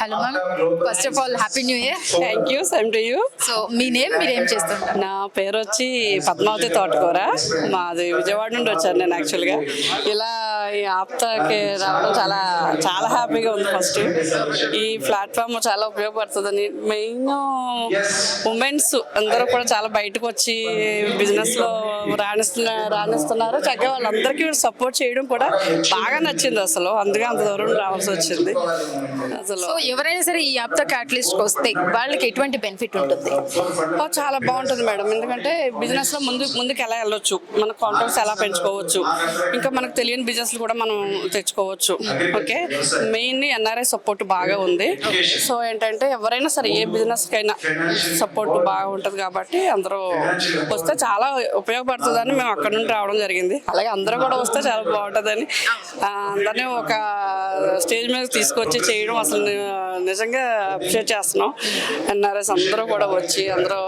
Hello ma'am, first of all happy new year. Thank you, same to you. So me name, మీరేం చేస్తుంటారు? నా పేరు వచ్చి పద్మావతి తోటకూర. మాది విజయవాడ నుండి వచ్చాను నేను యాక్చువల్గా. ఇలా ఈ ఆప్తాకి రావడం చాలా చాలా హ్యాపీగా ఉంది. ఫస్ట్ ఈ ప్లాట్ఫామ్ చాలా ఉపయోగపడుతుందని, మెయిన్ ఉమెన్స్ అందరూ కూడా చాలా బయటకు వచ్చి బిజినెస్లో రాణిస్తున్నారు. చక్కగా వాళ్ళందరికీ సపోర్ట్ చేయడం కూడా బాగా నచ్చింది అసలు. అందుకే అంత దూరం రావాల్సి వచ్చింది అసలు. సో ఎవరైనా సరే ఈ ఆప్తా క్యాటలిస్ట్కి వస్తే వాళ్ళకి ఎటువంటి బెనిఫిట్ ఉంటుంది? చాలా బాగుంటుంది మేడం. ఎందుకంటే బిజినెస్లో ముందుకు ఎలా వెళ్ళొచ్చు, మన కాంటాక్ట్స్ ఎలా పెంచుకోవచ్చు, ఇంకా మనకు తెలియని బిజినెస్లు కూడా మనం తెచ్చుకోవచ్చు. ఓకే, మెయిన్లీ ఎన్ఆర్ఐ సపోర్ట్ బాగా ఉంది. సో ఏంటంటే ఎవరైనా సరే ఏ బిజినెస్కైనా సపోర్ట్ బాగా ఉంటుంది కాబట్టి అందరూ వస్తే చాలా ఉపయోగపడుతుందని మేము అక్కడ నుండి రావడం జరిగింది. అలాగే అందరూ కూడా వస్తే చాలా బాగుంటుందని అందరినీ ఒక స్టేజ్ మీద తీసుకొచ్చి చేయడం అసలు నిజంగా అప్రిషియేట్ చేస్తున్నాం. ఎన్ఆర్ఎస్ అందరూ కూడా వచ్చి అందరూ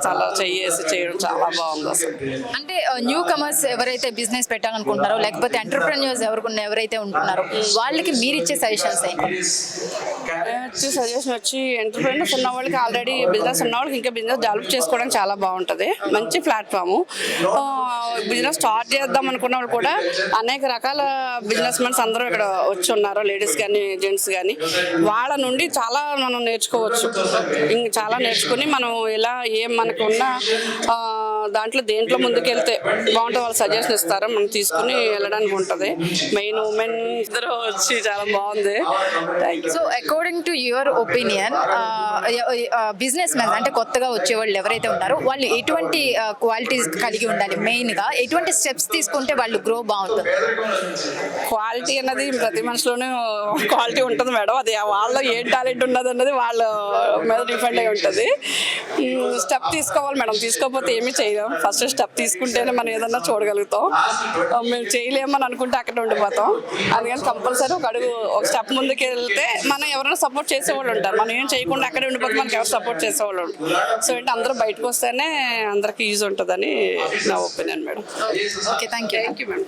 చాలా చేసి చేయడం చాలా బాగుంది అసలు. అంటే న్యూ కమర్స్ ఎవరైతే బిజినెస్ పెట్టాలనుకుంటున్నారో, లేకపోతే ఎంటర్ప్రెన్యూర్స్ ఎవరైతే ఉంటున్నారో వాళ్ళకి మీరు ఇచ్చే సజెషన్స్ ఏంటి? సజెషన్ వచ్చి ఎంటర్ప్రెన్యూర్స్ ఉన్న వాళ్ళకి, ఆల్రెడీ బిజినెస్ ఉన్న వాళ్ళకి ఇంకా బిజినెస్ డెవలప్ చేసుకోవడానికి చాలా బాగుంటుంది. మంచి ప్లాట్ఫాము. బిజినెస్ స్టార్ట్ చేద్దాం అనుకున్న వాళ్ళు కూడా అనేక రకాల బిజినెస్ మెన్స్ అందరూ ఇక్కడ వచ్చి ఉన్నారు, లేడీస్ కానీ జెంట్స్ కానీ. వాళ్ళ నుండి చాలా మనం నేర్చుకోవచ్చు. ఇంకా చాలా నేర్చుకుని మనం ఇలా మనకు ఉన్న దాంట్లో దేంట్లో ముందుకెళ్తే బాగుంటుంది వాళ్ళు సజెషన్ ఇస్తారు, మనం తీసుకుని వెళ్ళడానికి ఉంటుంది. మెయిన్ ఉమెన్ ఇద్దరు వచ్చి చాలా బాగుంది. Thank you. So according to your opinion, business man అంటే కొత్తగా వచ్చేవాళ్ళు ఎవరైతే ఉన్నారో వాళ్ళు ఎటువంటి క్వాలిటీస్ కలిగి ఉండాలి? మెయిన్గా ఎటువంటి స్టెప్స్ తీసుకుంటే వాళ్ళు గ్రో బాగుంటుంది? క్వాలిటీ అన్నది ప్రతి మనిషిలోనే క్వాలిటీ ఉంటుంది మేడం. అది వాళ్ళలో ఏం టాలెంట్ ఉన్నది అన్నది వాళ్ళ మీద డిపెండ్ అయి ఉంటుంది. స్టెప్ తీసుకోవాలి మేడం, తీసుకోకపోతే ఏమీ చేయలేం. ఫస్ట్ స్టెప్ తీసుకుంటేనే మనం ఏదన్నా చూడగలుగుతాం. మేము చేయలేమని అనుకుంటే అక్కడ ఉండిపోతాం. అందుకని కంపల్సరీ ఒక స్టెప్ ముందుకు వెళ్తే మనం ఎవరైనా సపోర్ట్ చేసేవాళ్ళు ఉంటారు. మనం ఏం చేయకుండా అక్కడే ఉండిపోతే మనకి ఎవరు సపోర్ట్ చేసేవాళ్ళు ఉంటారు. సో ఏంటి అందరూ బయటకు వస్తేనే అందరికీ యూజ్ ఉంటుందని నా opinion madam. Okay, thank you. Thank you madam.